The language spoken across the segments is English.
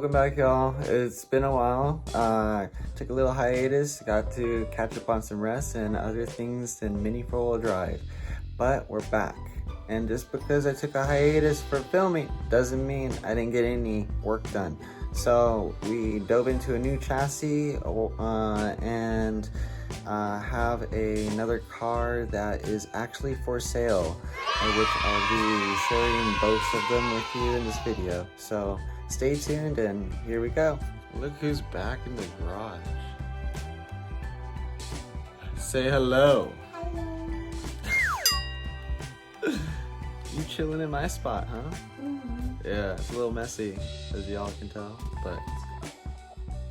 welcome back, y'all. It's been a while. Took a little hiatus, got to catch up on some rest and other things than mini four-wheel drive. But we're back. And just because I took a hiatus for filming doesn't mean I didn't get any work done. So we dove into a new chassis and have another car that is actually for sale, which I'll be sharing both of them with you in this video. So stay tuned and here we go. Look who's back in the garage. Say hello. You chilling in my spot, huh? Mm-hmm. Yeah, it's a little messy, as y'all can tell, but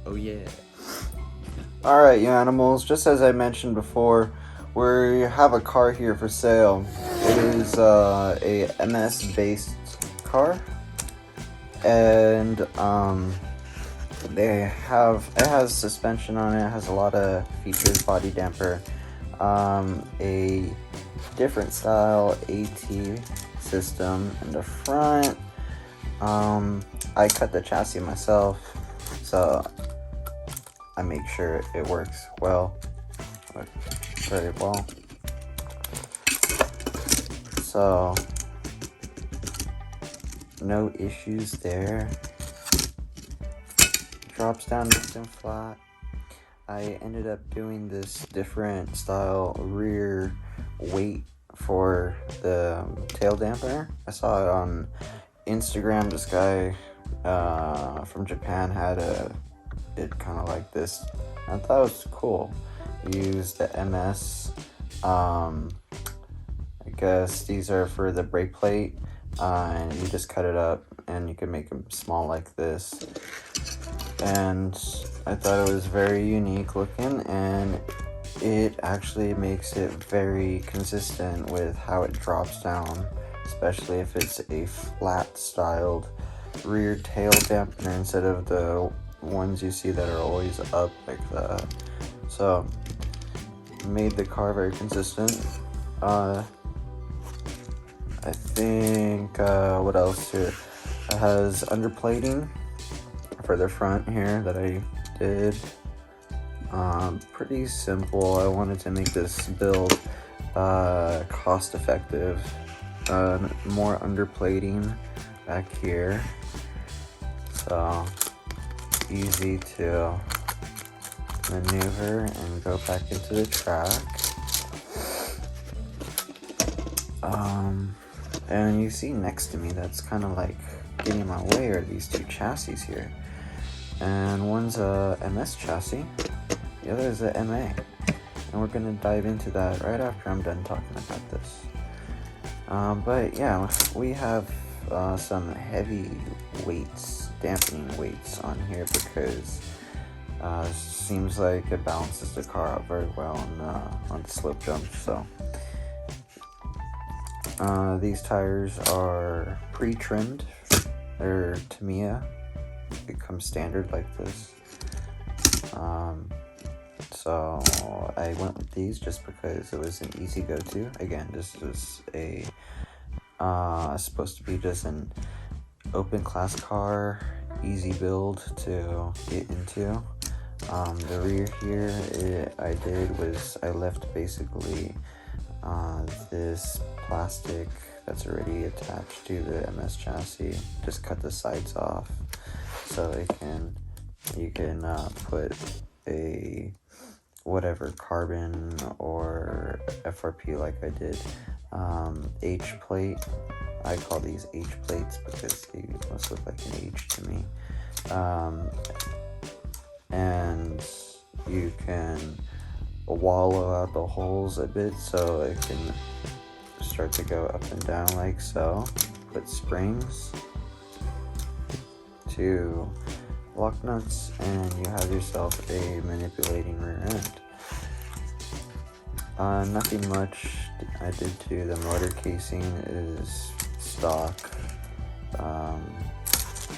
oh yeah. Alright, you animals, just as I mentioned before, we have a car here for sale. It is a MS based car, and it has suspension on it, has a lot of features, body damper, a different style AT system in the front. I cut the chassis myself, so I make sure it works very well. So no issues there. Drops down nice and flat. I ended up doing this different style rear weight for the tail dampener. I saw it on Instagram. This guy from Japan had it kind of like this. I thought it was cool. Use the MS. I guess these are for the brake plate, and you just cut it up and you can make them small like this. And I thought it was very unique looking, and it actually makes it very consistent with how it drops down, especially if it's a flat styled rear tail dampener instead of the ones you see that are always up like that. So made the car very consistent. I think what else to it? It has underplating for the front here that I did. Pretty simple. I wanted to make this build cost effective. More underplating back here, so easy to maneuver and go back into the track. And you see next to me, that's kind of like getting in my way, are these two chassis here. And one's a MS chassis, the other is a MA. And we're going to dive into that right after I'm done talking about this. But yeah, we have some heavy weights, dampening weights on here because it seems like it balances the car out very well on the slope jumps. So these tires are pre-trimmed. They're Tamiya. It comes standard like this. So I went with these just because it was an easy go-to. Again, this is a supposed to be just an open class car, easy build to get into. The rear here, I left basically this plastic that's already attached to the MS chassis. Just cut the sides off so you can put a whatever carbon or FRP like I did. H plate. I call these H plates because they must look like an H to me. And you can wallow out the holes a bit so it can start to go up and down like so. Put springs, 2 lock nuts, and you have yourself a manipulating rear end. Nothing much I did to the motor casing. Is stock.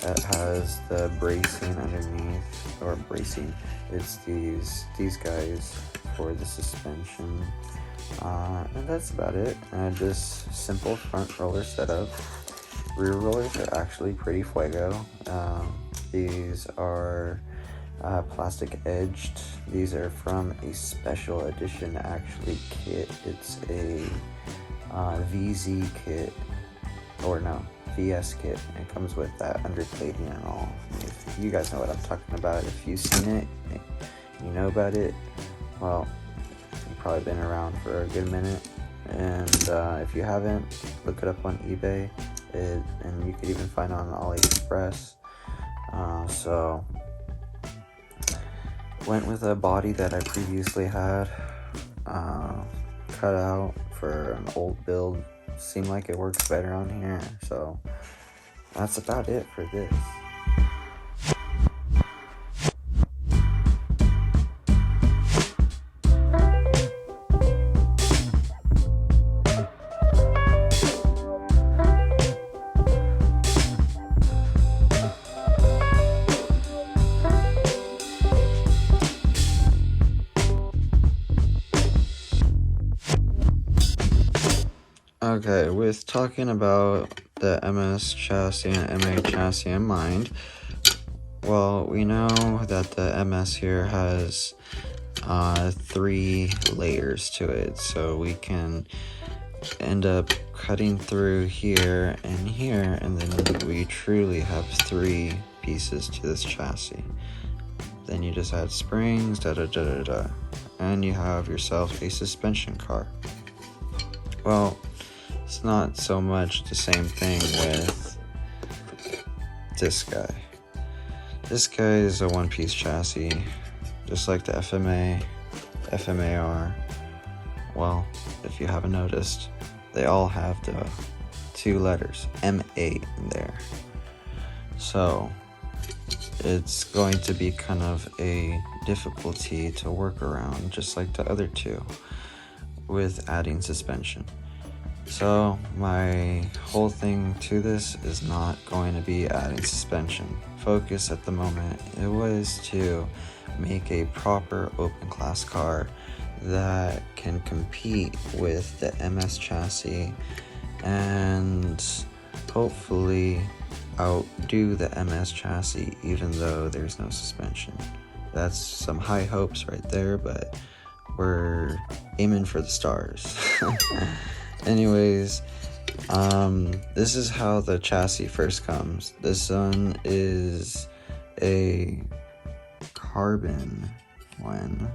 It has the bracing underneath, or bracing. It's these guys for the suspension, and that's about it. Just simple front roller setup. Rear rollers are actually pretty fuego. These are plastic edged. These are from a special edition actually kit. It's a VZ kit, or no, VS kit. It comes with that underplating and all. If you guys know what I'm talking about, if you've seen it, you know about it, well, you've probably been around for a good minute. And if you haven't, look it up on eBay, and you could even find it on AliExpress. So went with a body that I previously had cut out for an old build. Seemed like it works better on here, so that's about it for this. Okay, with talking about the MS chassis and MA chassis in mind, well, we know that the MS here has 3 layers to it, so we can end up cutting through here, and then we truly have 3 pieces to this chassis. Then you just add springs, and you have yourself a suspension car. Well, it's not so much the same thing with this guy. This guy is a one-piece chassis, just like the FMA, FMAR. Well, if you haven't noticed, they all have the 2 letters, MA, in there. So it's going to be kind of a difficulty to work around, just like the other 2, with adding suspension. So my whole thing to this is not going to be adding suspension. Focus at the moment, it was to make a proper open class car that can compete with the MS chassis and hopefully outdo the MS chassis, even though there's no suspension. That's some high hopes right there, but we're aiming for the stars. Anyways, this is how the chassis first comes. This one is a carbon one.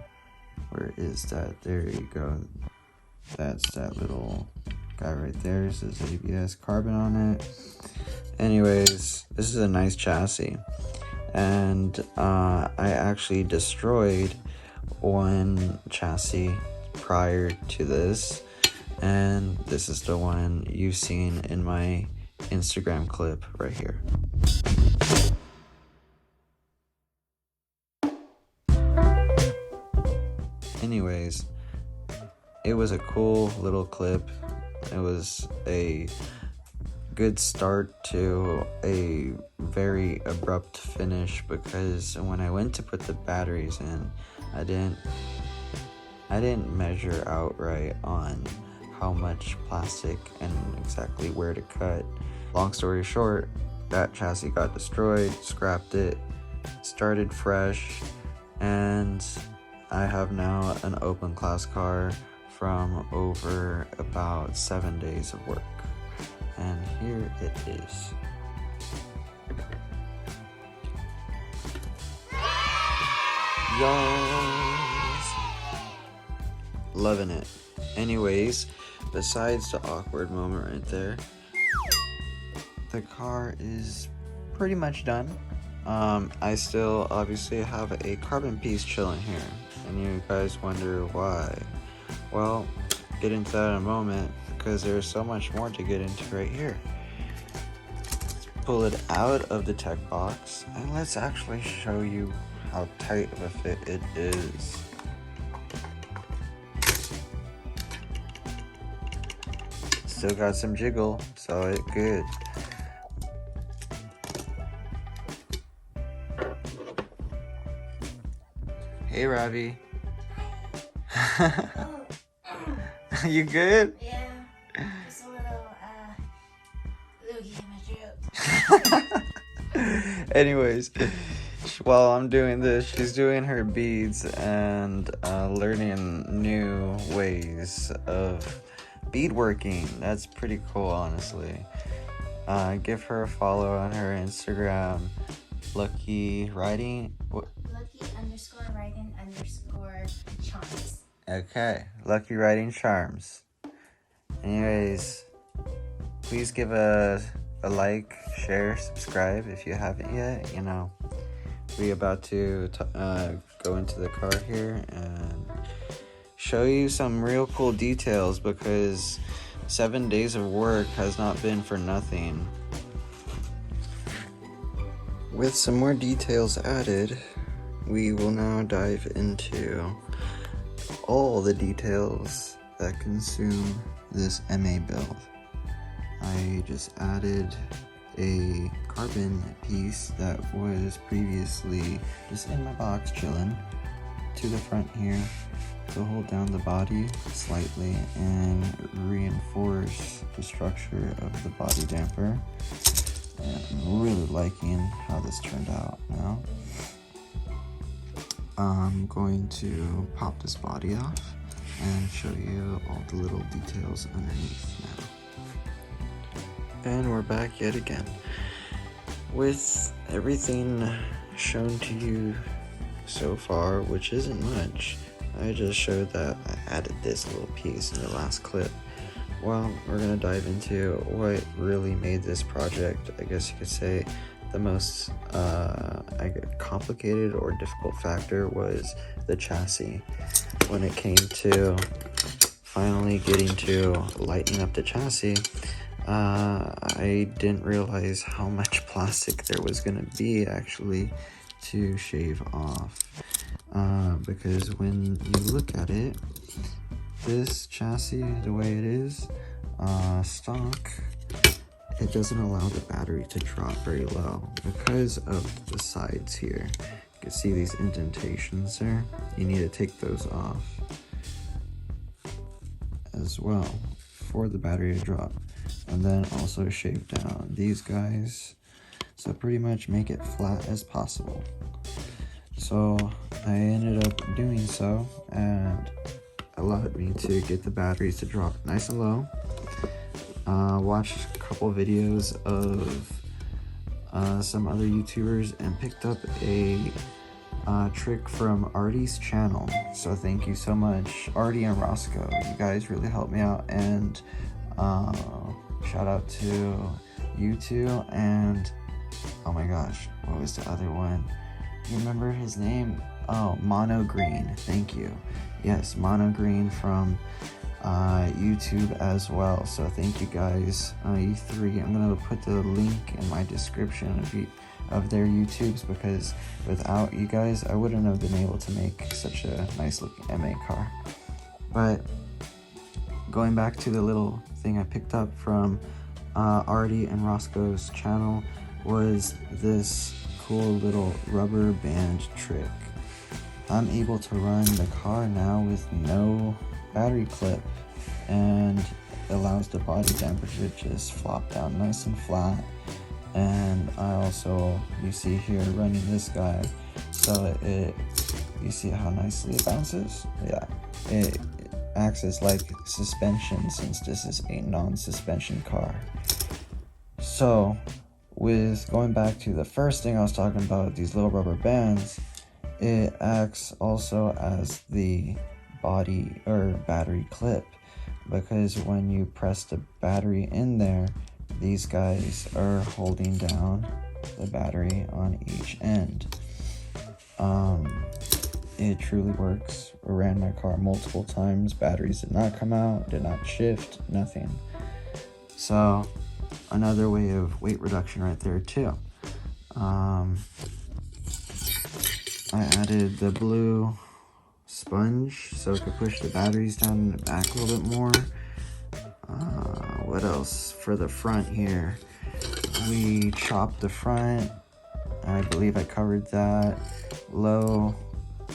Where is that? There you go. That's that little guy right there. It says ABS carbon on it. Anyways, this is a nice chassis. And I actually destroyed one chassis prior to this. And this is the one you've seen in my Instagram clip right here. Anyways, it was a cool little clip. It was a good start to a very abrupt finish, because when I went to put the batteries in, I didn't measure out right on how much plastic and exactly where to cut. Long story short, that chassis got destroyed, scrapped it, started fresh, and I have now an open class car from over about 7 days of work. And here it is. Yes! Loving it. Anyways, besides the awkward moment right there, the car is pretty much done. I still obviously have a carbon piece chilling here, and you guys wonder why. Well, get into that in a moment, because there's so much more to get into right here. Let's pull it out of the tech box, and let's actually show you how tight of a fit it is. Still got some jiggle, so it good. Hey, Ravi. You good? Yeah, just a little loogie in my throat. Anyways, while I'm doing this, she's doing her beads and learning new ways of beadworking. That's pretty cool, honestly. Give her a follow on her Instagram, Lucky Writing. Lucky_writing_charms. Okay, Lucky Writing Charms. Anyways, please give a like, share, subscribe if you haven't yet. You know, we about to go into the car here and show you some real cool details, because 7 days of work has not been for nothing. With some more details added, we will now dive into all the details that consume this MA build. I just added a carbon piece that was previously just in my box chilling to the front here to hold down the body slightly and reinforce the structure of the body damper. And I'm really liking how this turned out now. I'm going to pop this body off and show you all the little details underneath now. And we're back yet again. With everything shown to you so far, which isn't much, I just showed that I added this little piece in the last clip. Well, we're gonna dive into what really made this project, I guess you could say, the most complicated or difficult factor was the chassis. When it came to finally getting to lighten up the chassis, I didn't realize how much plastic there was gonna be actually to shave off. Because when you look at it, this chassis, the way it is, stock, it doesn't allow the battery to drop very low because of the sides here. You can see these indentations there. You need to take those off as well for the battery to drop, and then also shave down these guys, so pretty much make it flat as possible. So I ended up doing so, and allowed me to get the batteries to drop nice and low. Watched a couple videos of some other YouTubers and picked up a trick from Artie's channel. So thank you so much, Artie and Roscoe. You guys really helped me out, and shout out to you two. And oh my gosh, what was the other one? You remember his name? Oh, Mono Green. Thank you. Yes, Mono Green from YouTube as well. So thank you guys, you three. I'm gonna put the link in my description of their YouTubes, because without you guys, I wouldn't have been able to make such a nice looking MA car. But going back to the little thing I picked up from Artie and Roscoe's channel was this cool little rubber band trick. I'm able to run the car now with no battery clip, and it allows the body damper to just flop down nice and flat. And I also, you see here, running this guy, so you see how nicely it bounces? Yeah, it acts as like suspension, since this is a non-suspension car. So with going back to the first thing I was talking about, these little rubber bands, it acts also as the body or battery clip, because when you press the battery in there, these guys are holding down the battery on each end. It truly works. I ran my car multiple times. Batteries did not come out, did not shift, nothing. So another way of weight reduction right there too. I added the blue sponge so it could push the batteries down in the back a little bit more. What else? For the front here, we chopped the front. I believe I covered that low.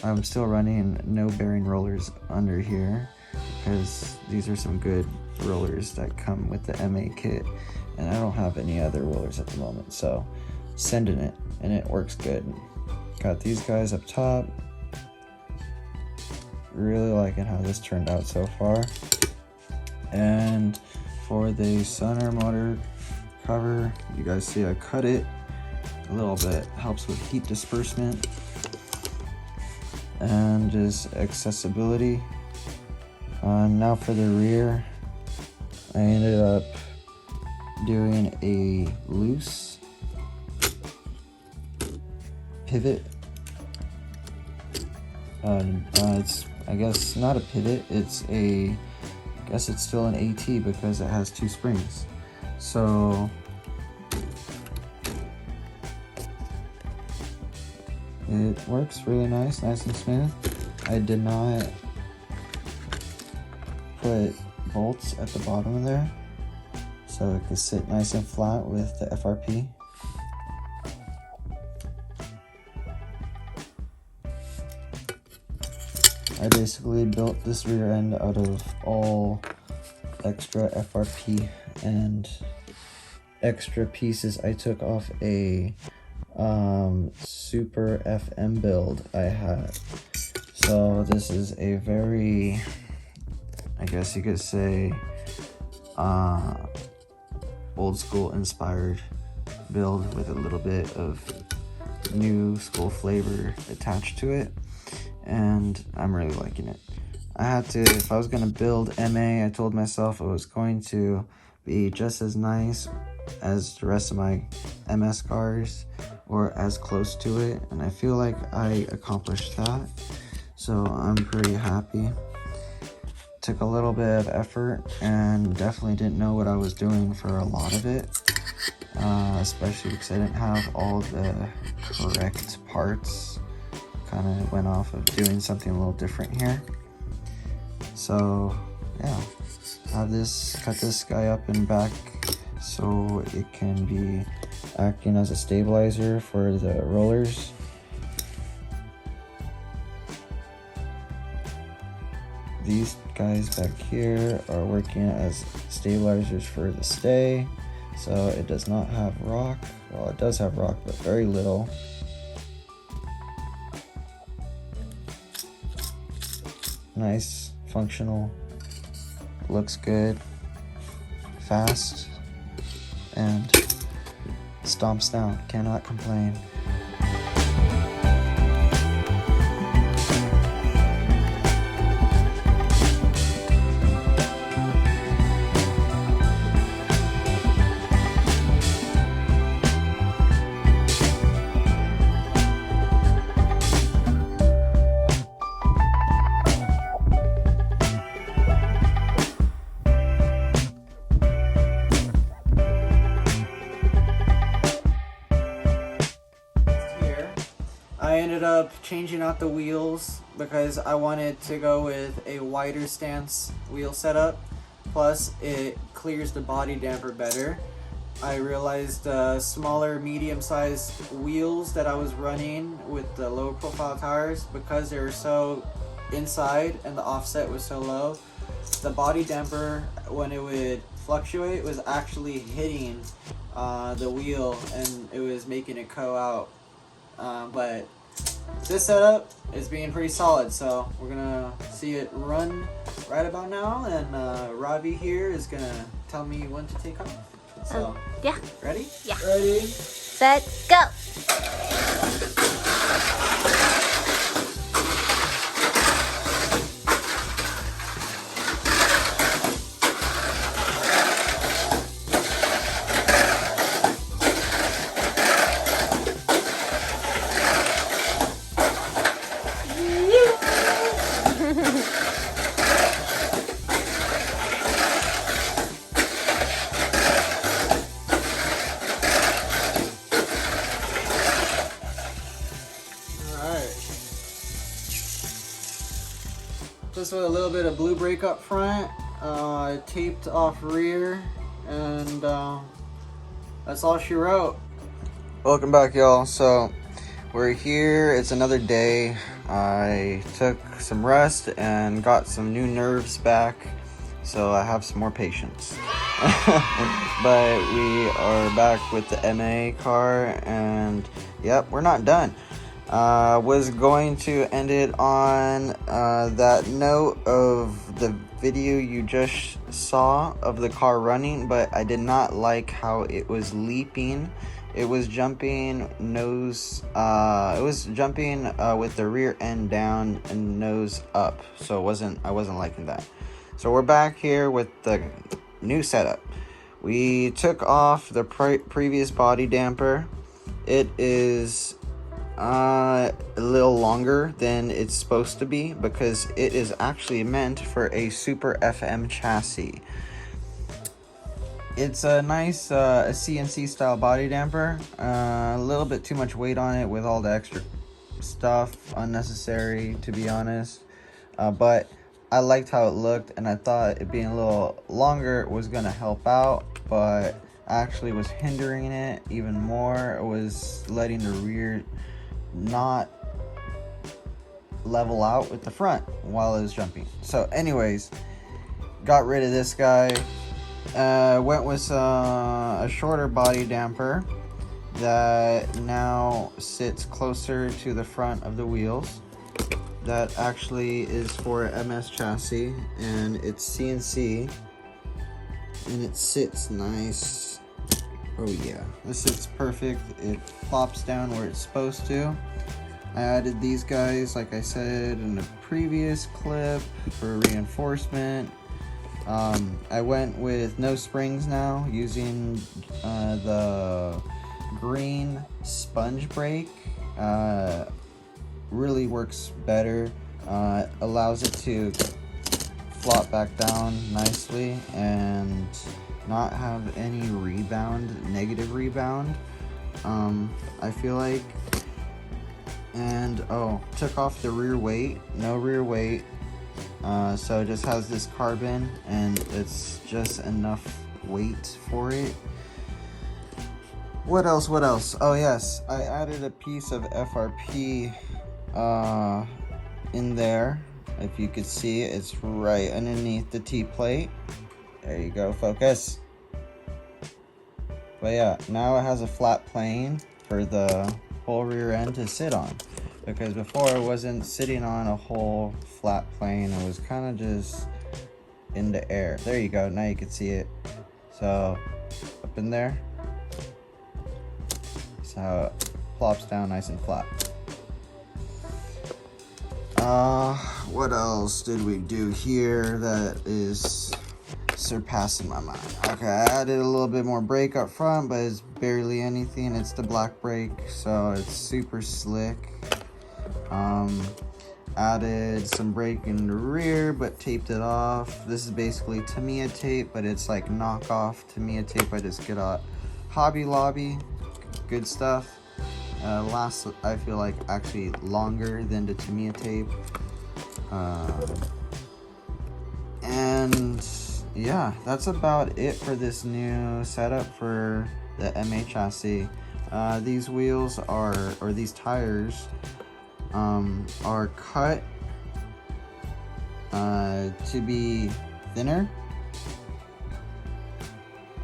I'm still running no bearing rollers under here, because these are some good rollers that come with the MA kit, and I don't have any other rollers at the moment, so sending it, and it works good. Got these guys up top. Really liking how this turned out so far. And for the center motor cover, you guys see I cut it a little bit. Helps with heat disbursement and just accessibility. Now for the rear, I ended up doing a loose pivot. It's, I guess, not a pivot, it's a, I guess it's still an AT because it has 2 springs. So it works really nice and smooth. I did not put bolts at the bottom of there, so it could sit nice and flat with the FRP. I basically built this rear end out of all extra FRP and extra pieces I took off a Super FM build I had. So this is a very, I guess you could say, old school inspired build with a little bit of new school flavor attached to it, and I'm really liking it. I had to, if I was going to build MA, I told myself it was going to be just as nice as the rest of my MS cars, or as close to it, and I feel like I accomplished that, so I'm pretty happy. Took a little bit of effort and definitely didn't know what I was doing for a lot of it, especially because I didn't have all the correct parts. Kind of went off of doing something a little different here. So yeah, have this, cut this guy up and back so it can be acting as a stabilizer for the rollers. These guys back here are working as stabilizers for the stay, so it does not have rock. Well, it does have rock, but very little. Nice, functional, looks good, fast, and stomps down. Cannot complain. I ended up changing out the wheels because I wanted to go with a wider stance wheel setup, plus it clears the body damper better. I realized smaller medium-sized wheels that I was running with the low profile tires, because they were so inside and the offset was so low, the body damper, when it would fluctuate, was actually hitting the wheel and it was making it co out. But this setup is being pretty solid, so we're gonna see it run right about now, and Robbie here is gonna tell me when to take off. So yeah. Ready? Yeah. Ready? Set, go! Just with a little bit of blue brake up front, taped off rear, and that's all she wrote. Welcome back, y'all. So we're here, it's another day. I took some rest and got some new nerves back so I have some more patience. But we are back with the MA car, and yep, we're not done. Was going to end it on that note of the video you just saw of the car running, but I did not like how it was leaping. It was jumping with the rear end down and nose up, so I wasn't liking that. So we're back here with the new setup. We took off the previous body damper. It is a little longer than it's supposed to be because it is actually meant for a Super FM chassis. It's a nice a CNC style body damper. A little bit too much weight on it with all the extra stuff, unnecessary to be honest. But I liked how it looked, and I thought it being a little longer was gonna help out, but actually was hindering it even more. It was letting the rear not level out with the front while it was jumping. So anyways, got rid of this guy. Went with a shorter body damper that now sits closer to the front of the wheels. That actually is for MS chassis, and it's CNC, and it sits nice. Oh yeah, this sits perfect. It flops down where it's supposed to. I added these guys, like I said in the previous clip, for reinforcement. I went with no springs now, using the green sponge brake. Really works better. Allows it to flop back down nicely and not have any negative rebound, I feel like. And took off the rear weight, no rear weight, so it just has this carbon and it's just enough weight for it. What else? Oh yes, I added a piece of FRP in there. If you could see it, it's right underneath the T-plate. There you go, focus. But yeah, now it has a flat plane for the whole rear end to sit on, because before it wasn't sitting on a whole flat plane. It was kind of just in the air. There you go, now you can see it. So up in there, that's how it plops down nice and flat. What else did we do here that is surpassing my mind? Okay, I added a little bit more brake up front, but it's barely anything. It's the black brake, so it's super slick. Added some brake in the rear, but taped it off. This is basically Tamiya tape, but it's like knockoff Tamiya tape I just get at Hobby Lobby. Good stuff. Lasts, I feel like, actually longer than the Tamiya tape. And yeah, that's about it for this new setup for the MA chassis. These wheels or these tires are cut to be thinner,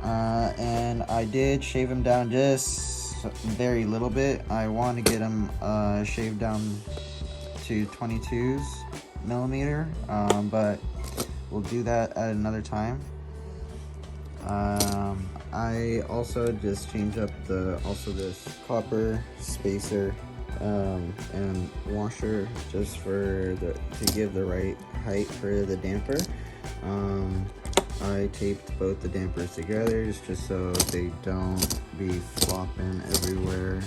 and I did shave them down just very little bit. I want to get them shaved down to 22 millimeter, but we'll do that at another time. I also just changed up this copper spacer and washer just to give the right height for the damper. I taped both the dampers together just so they don't be flopping everywhere,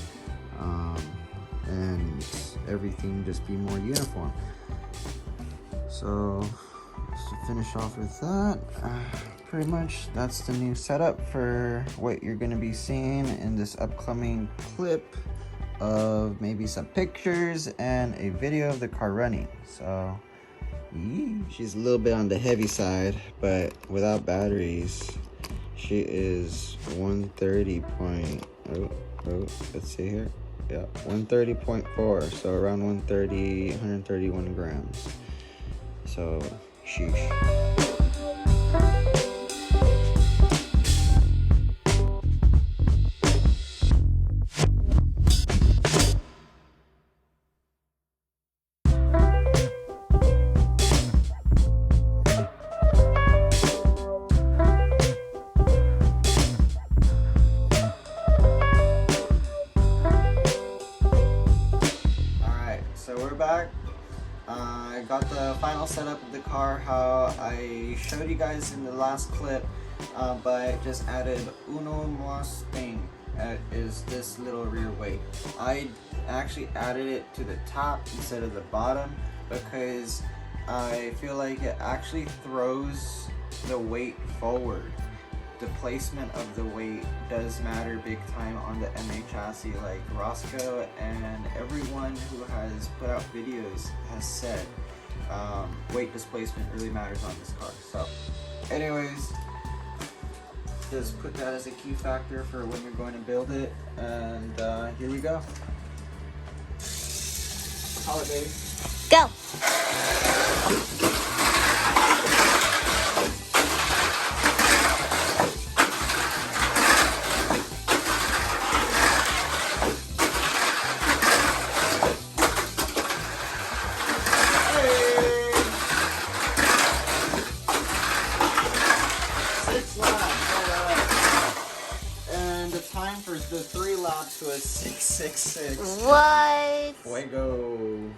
and everything just be more uniform. So to finish off with that, pretty much that's the new setup for what you're going to be seeing in this upcoming clip of maybe some pictures and a video of the car running. So she's a little bit on the heavy side, but without batteries she is 130 let's see here, yeah, 130.4, so around 131 grams. So sheesh. got the final setup of the car, how I showed you guys in the last clip, but just added uno más thing. Is this little rear weight. I actually added it to the top instead of the bottom because I feel like it actually throws the weight forward. The placement of the weight does matter big time on the MA chassis, like Roscoe and everyone who has put out videos has said weight displacement really matters on this car. So anyways, just put that as a key factor for when you're going to build it, and here we go. Call it, baby. Go! Time for the 3 laps was 6:66. What? Fuego.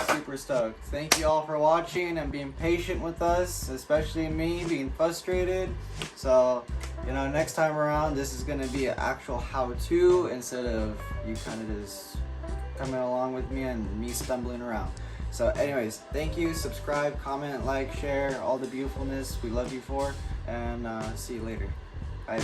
Super stoked. Thank you all for watching and being patient with us, especially me being frustrated. So, you know, next time around, this is going to be an actual how-to instead of you kind of just coming along with me and me stumbling around. So anyways, thank you. Subscribe, comment, like, share, all the beautifulness we love you for, and see you later. Bye.